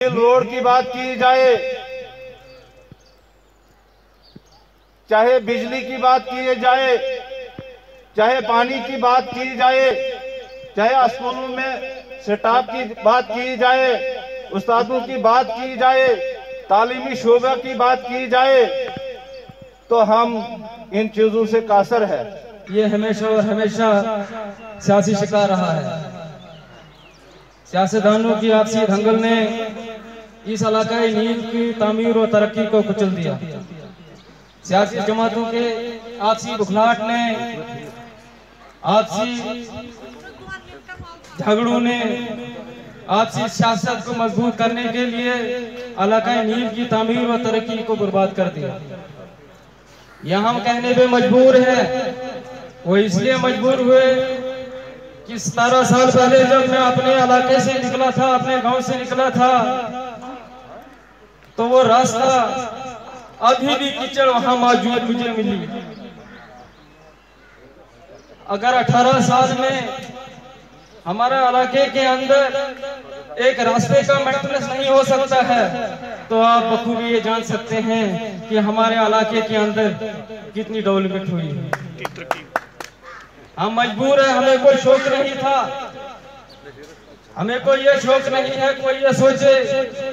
Road की बात की जाए, चाहे बिजली की बात की जाए, चाहे पानी की बात की जाए, चाहे स्कूलों में स्टाफ की बात की जाए, उस्तादों की बात की जाए, तालीमी शोबा की बात की जाए, तो हम इन चीजों से कासर है। ये हमेशा और हमेशा सियासी शिकार रहा है। सियासतदानों की आपसी दंगल ने इस इलाकाई नींद की तामीर और तरक्की को कुचल दिया। सियासी जमातों के आपसी बुखलाहट ने, आपसी झगड़ों ने आपसी सियासत को मजबूत करने के लिए इलाकाई नींद की तामीर और तरक्की को बर्बाद कर दिया। यह हम कहने पे मजबूर है, वो इसलिए मजबूर हुए कि 17 साल पहले जब मैं अपने इलाके से निकला था, अपने गांव से निकला था, तो वो रास्ता अभी भी कीचड़ वहां मौजूद मुझे मिली। अगर 18 साल में हमारे इलाके के अंदर एक रास्ते का मेंटेनेंस नहीं हो सकता है, तो आप बखूबी ये जान सकते हैं कि हमारे इलाके के अंदर कितनी डेवलपमेंट हुई है। हम मजबूर है, हमें कोई शौक नहीं था, हमें कोई ये शौक नहीं है, कोई ये सोचे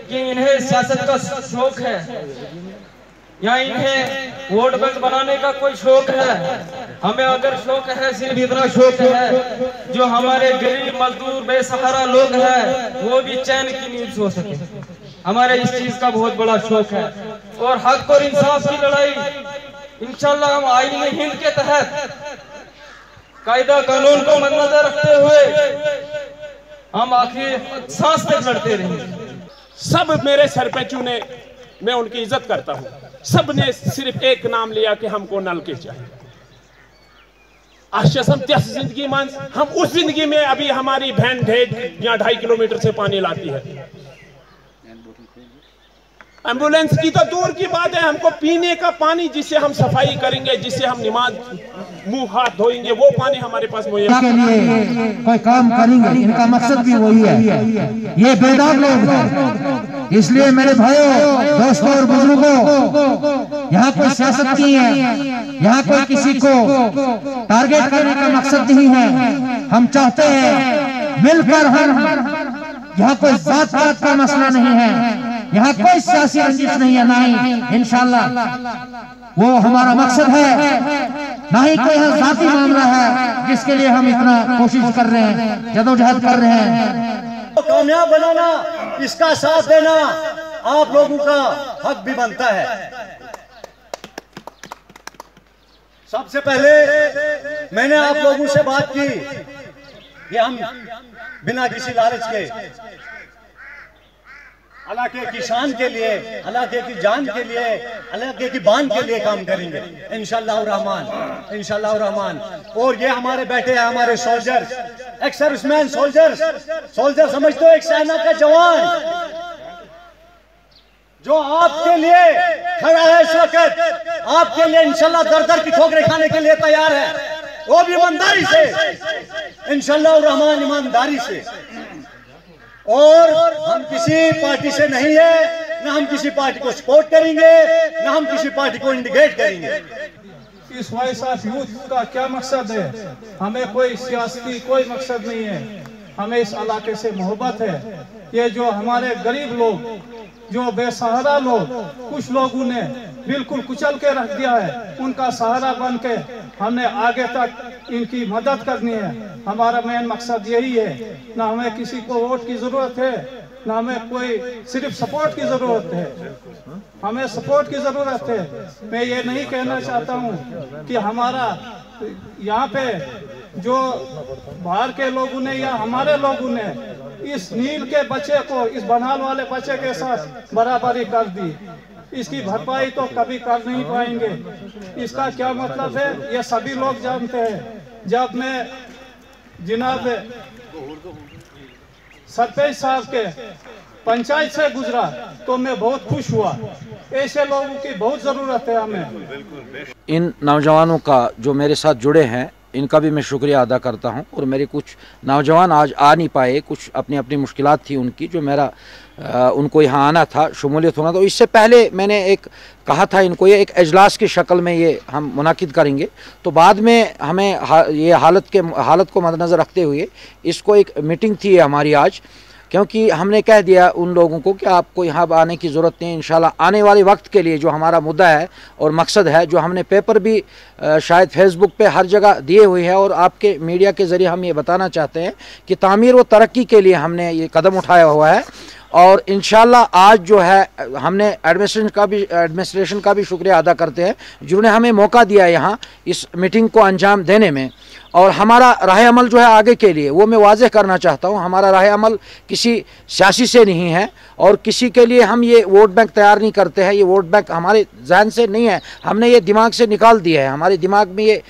कि इन्हें सियासत का शौक है या इन्हें वोट बैंक बनाने का कोई शौक है। हमें अगर शौक है, सिर्फ इतना शौक है जो हमारे गरीब मजदूर बेसहारा लोग हैं वो भी चैन की नींद सो सके। हमारे इस चीज का बहुत बड़ा शौक है। और हक और इंसाफ की लड़ाई इंशाल्लाह हम आईन हिंद के तहत कायदा कानून को मद्देनजर रखते हुए हम आखिर सांस तक लड़ते रहेंगे। सब मेरे सर पे चुने, मैं उनकी इज्जत करता हूँ। सब ने सिर्फ एक नाम लिया कि हमको नल के चाहिए। हम त्यस जिंदगी मान, हम उस जिंदगी में अभी हमारी बहन 2.5 किलोमीटर से पानी लाती है। एम्बुलेंस की तो दूर की बात है, हमको पीने का पानी जिससे हम सफाई करेंगे, जिससे हम नमाज मुंह हाथ धोएंगे, वो पानी हमारे पास मुहैया के लिए कोई काम करेंगे, इनका मकसद भी वही है। ये बेदाग लोग हैं। इसलिए मेरे भाइयों, दोस्तों और बुजुर्गों, यहाँ कोई सियासत नहीं है, यहाँ कोई किसी को टारगेट करने का मकसद नहीं है। हम चाहते हैं मिलकर हम, यहाँ कोई जात पात का मसला नहीं है, यहाँ कोई सियासी रंजिश नहीं है, ना ही इंशाल्लाह वो हमारा मकसद है, ना ही कोई जाती मामला है जिसके लिए हम इतना कोशिश कर रहे हैं, जदोजहद कर रहे हैं। तो कामयाब बनाना, इसका साथ देना आप लोगों का हक भी बनता है। सबसे पहले मैंने आप लोगों से बात की कि हम बिना किसी लालच के इलाके की शान के लिए, इलाके की जान के लिए, इलाके की बान के लिए काम करेंगे इंशाअल्लाह रहमान, इंशाअल्लाह रहमान। और ये हमारे बैठे हैं हमारे soldiers, ex serviceman soldiers. Soldier समझते हो एक सेना का जवान जो आपके लिए खड़ा है इस वक्त, आपके लिए इंशाअल्लाह दर दर की ठोकरें खाने के लिए तैयार है, वो भी ईमानदारी से इंशाअल्लाह रहमान, ईमानदारी से। और हम किसी पार्टी से नहीं है, ना हम किसी पार्टी को सपोर्ट करेंगे, ना हम किसी पार्टी को इंडिकेट करेंगे। इस वॉइस ऑफ यूथ का क्या मकसद है? हमें कोई सियासी कोई मकसद नहीं है, हमें इस इलाके से मोहब्बत है। ये जो हमारे गरीब लोग, जो बेसहारा लोग, कुछ लोगों ने बिल्कुल कुचल के रख दिया है, उनका सहारा बन के हमने आगे तक इनकी मदद करनी है। हमारा मेन मकसद यही है। ना हमें किसी को वोट की जरूरत है, ना हमें कोई सिर्फ सपोर्ट की जरूरत है, हमें सपोर्ट की जरूरत है। मैं ये नहीं कहना चाहता हूँ कि हमारा यहाँ पे जो बाहर के लोगों ने या हमारे लोगों ने इस नील के बच्चे को, इस बनाल वाले बच्चे के साथ बराबरी कर दी, इसकी भरपाई तो कभी कर नहीं पाएंगे। इसका क्या मतलब है ये सभी लोग जानते हैं। जब मैं जनाब सरपंच साहब के पंचायत से गुजरा तो मैं बहुत खुश हुआ। ऐसे लोगों की बहुत जरूरत है हमें। इन नौजवानों का जो मेरे साथ जुड़े हैं, इनका भी मैं शुक्रिया अदा करता हूं। और मेरे कुछ नौजवान आज आ नहीं पाए, कुछ अपनी अपनी मुश्किलात थी उनकी, जो मेरा उनको यहाँ आना था, शमूलियत होना था। तो इससे पहले मैंने एक कहा था इनको, ये एक इजलास की शक्ल में ये हम मुनाकिद करेंगे। तो बाद में हमें ये हालत को मद्देनज़र रखते हुए इसको एक मीटिंग थी हमारी आज, क्योंकि हमने कह दिया उन लोगों को कि आपको यहाँ आने की ज़रूरत नहीं है। इंशाल्लाह आने वाले वक्त के लिए जो हमारा मुद्दा है और मकसद है, जो हमने पेपर भी शायद फेसबुक पे हर जगह दिए हुए हैं और आपके मीडिया के ज़रिए हम ये बताना चाहते हैं कि तामीर व तरक्की के लिए हमने ये कदम उठाया हुआ है। और इंशाल्लाह आज जो है हमने एडमिनिस्ट्रेशन का भी शुक्रिया अदा करते हैं जिन्होंने हमें मौका दिया यहाँ इस मीटिंग को अंजाम देने में। और हमारा राह अमल जो है आगे के लिए, वो मैं वाज़ेह करना चाहता हूँ, हमारा राह अमल किसी सियासी से नहीं है और किसी के लिए हम ये वोट बैंक तैयार नहीं करते हैं। ये वोट बैंक हमारे जहन से नहीं है, हमने ये दिमाग से निकाल दिया है। हमारे दिमाग में ये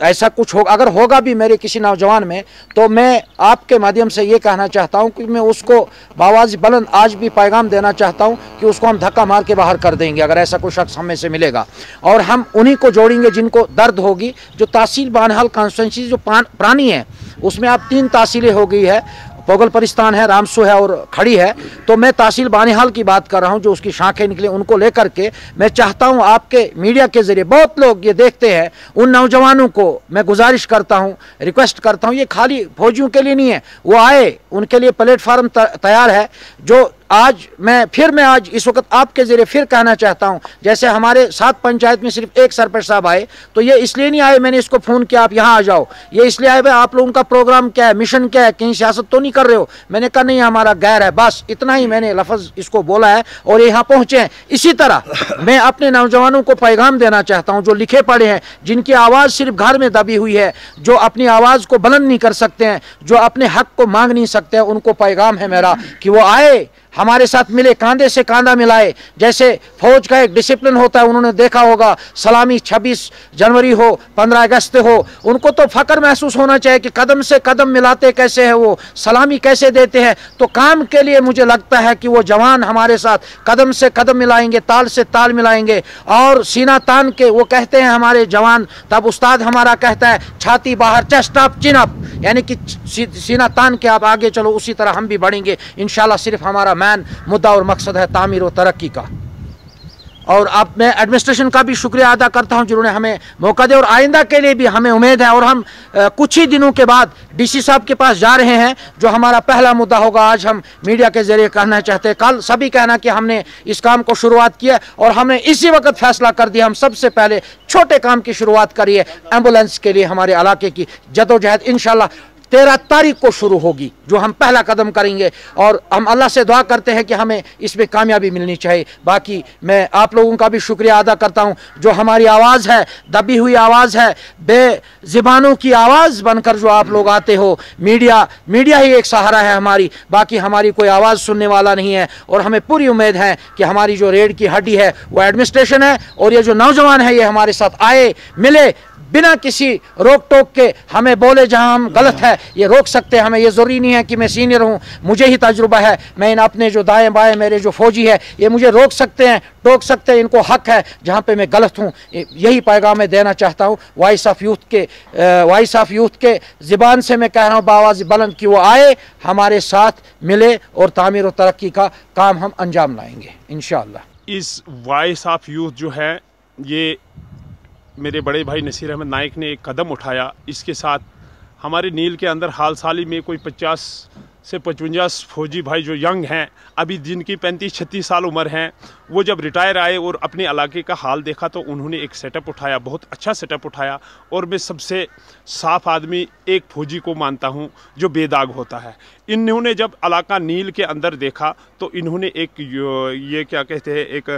ऐसा कुछ होगा, अगर होगा भी मेरे किसी नौजवान में, तो मैं आपके माध्यम से ये कहना चाहता हूँ कि मैं उसको बावाज़ बुलंद आज भी पैगाम देना चाहता हूँ कि उसको हम धक्का मार के बाहर कर देंगे अगर ऐसा कोई शख्स हमें से मिलेगा। और हम उन्हीं को जोड़ेंगे जिनको दर्द होगी। जो तहसील बानहाल कॉन्स्टिट्यूंसी जो पुरानी है, उसमें अब 3 तहसीलें हो गई है, पोगल परिस्तान है, रामसू है और खड़ी है। तो मैं तहसील बानिहाल की बात कर रहा हूं, जो उसकी शाखें निकले उनको लेकर के मैं चाहता हूं आपके मीडिया के जरिए, बहुत लोग ये देखते हैं, उन नौजवानों को मैं गुजारिश करता हूं, रिक्वेस्ट करता हूं, ये खाली फौजियों के लिए नहीं है, वो आए, उनके लिए प्लेटफार्म तैयार है। जो आज मैं आज इस वक्त आपके जरिए फिर कहना चाहता हूं, जैसे हमारे 7 पंचायत में सिर्फ एक सरपंच साहब आए, तो ये इसलिए नहीं आए मैंने इसको फ़ोन किया आप यहाँ आ जाओ, ये इसलिए आए भाई आप लोगों का प्रोग्राम क्या है, मिशन क्या है, कहीं सियासत तो नहीं कर रहे हो। मैंने कहा नहीं, हमारा गैर है, बस इतना ही मैंने लफ्ज़ इसको बोला है और यहाँ पहुँचे हैं। इसी तरह मैं अपने नौजवानों को पैगाम देना चाहता हूँ, जो लिखे पढ़े हैं, जिनकी आवाज़ सिर्फ घर में दबी हुई है, जो अपनी आवाज़ को बुलंद नहीं कर सकते हैं, जो अपने हक को मांग नहीं सकते हैं, उनको पैगाम है मेरा कि वो आए, हमारे साथ मिले, कांधे से कांधा मिलाए। जैसे फौज का एक डिसिप्लिन होता है, उन्होंने देखा होगा, सलामी 26 जनवरी हो, 15 अगस्त हो, उनको तो फख्र महसूस होना चाहिए कि कदम से कदम मिलाते कैसे है, वो सलामी कैसे देते हैं। तो काम के लिए मुझे लगता है कि वो जवान हमारे साथ कदम से कदम मिलाएंगे, ताल से ताल मिलाएंगे और सीना तान के, वो कहते हैं हमारे जवान, तब उस्ताद हमारा कहता है छाती बाहर, चेस्ट अप, चिन अप, यानी कि सीना तान के आप आगे चलो, उसी तरह हम भी बढ़ेंगे इंशाल्लाह। सिर्फ हमारा मुद्दा और मकसद है तामीर और तरक्की का। और अब मैं एडमिनिस्ट्रेशन का भी शुक्रिया अदा करता हूं जिन्होंने हमें मौका दिया, और आइंदा के लिए भी हमें उम्मीद है। और हम कुछ ही दिनों के बाद डीसी साहब के पास जा रहे हैं, जो हमारा पहला मुद्दा होगा। आज हम मीडिया के जरिए कहना चाहते हैं, कल सभी कहना कि हमने इस काम को शुरुआत किया और हमने इसी वक्त फैसला कर दिया, हम सबसे पहले छोटे काम की शुरुआत करिए। एम्बुलेंस के लिए हमारे इलाके की जदोजहद इंशाल्लाह 13 तारीख को शुरू होगी, जो हम पहला कदम करेंगे। और हम अल्लाह से दुआ करते हैं कि हमें इसमें कामयाबी मिलनी चाहिए। बाकी मैं आप लोगों का भी शुक्रिया अदा करता हूं, जो हमारी आवाज़ है, दबी हुई आवाज़ है, बेज़ुबानों की आवाज़ बनकर जो आप लोग आते हो। मीडिया ही एक सहारा है हमारी, बाकी हमारी कोई आवाज़ सुनने वाला नहीं है। और हमें पूरी उम्मीद है कि हमारी जो रीढ़ की हड्डी है वो एडमिनिस्ट्रेशन है, और ये जो नौजवान है ये हमारे साथ आए, मिले, बिना किसी रोक टोक के हमें बोले जहां हम गलत है ये रोक सकते हैं। हमें ये ज़रूरी नहीं है कि मैं सीनियर हूं, मुझे ही तजुर्बा है, मैं इन अपने जो दाएं बाएं मेरे जो फौजी है ये मुझे रोक सकते हैं, टोक सकते हैं, इनको हक है जहां पे मैं गलत हूं। यही पैगाम मैं देना चाहता हूं वॉइस ऑफ यूथ के ज़बान से मैं कह रहा हूं बावाज़ बुलंद कि वो आए, हमारे साथ मिले और तामीर और तरक्की का काम हम अंजाम लाएंगे इंशाअल्लाह। इस वॉइस ऑफ यूथ जो है, ये मेरे बड़े भाई नसीर अहमद नाइक ने एक कदम उठाया। इसके साथ हमारे नील के अंदर हाल साली में कोई 50 से 55 फौजी भाई जो यंग हैं, अभी जिनकी 35-36 साल उम्र हैं, वो जब रिटायर आए और अपने इलाके का हाल देखा तो उन्होंने एक सेटअप उठाया, बहुत अच्छा सेटअप उठाया। और मैं सबसे साफ आदमी एक फौजी को मानता हूं जो बेदाग होता है। इन्होंने जब इलाका नील के अंदर देखा तो इन्होंने एक ये क्या कहते हैं, एक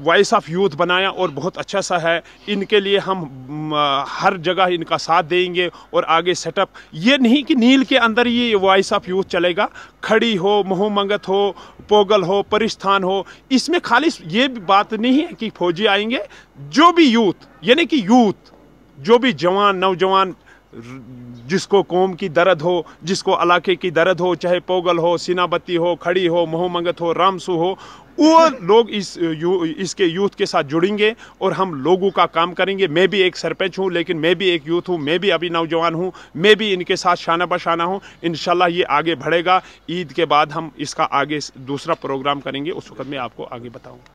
वॉइस ऑफ यूथ बनाया और बहुत अच्छा सा है। इनके लिए हम हर जगह इनका साथ देंगे और आगे सेटअप, ये नहीं कि नील के अंदर ये वॉइस ऑफ यूथ चलेगा, खड़ी हो, मोहमंगत हो, पोगल हो, परिस्थान हो, इसमें खाली ये बात नहीं है कि फौजी आएंगे, जो भी यूथ, यानी कि यूथ, जो भी जवान नौजवान जिसको कौम की दर्द हो, जिसको इलाके की दर्द हो, चाहे पोगल हो, सीनाबत्ती हो, खड़ी हो, मोहमंगत हो, रामसू हो, वो लोग इसके यूथ के साथ जुड़ेंगे और हम लोगों का काम करेंगे। मैं भी एक सरपंच हूँ, लेकिन मैं भी एक यूथ हूँ, मैं भी अभी नौजवान हूँ, मैं भी इनके साथ शाना बशाना हूँ। इंशाल्लाह ये आगे बढ़ेगा। ईद के बाद हम इसका आगे दूसरा प्रोग्राम करेंगे, उस वक्त मैं आपको आगे बताऊँगा।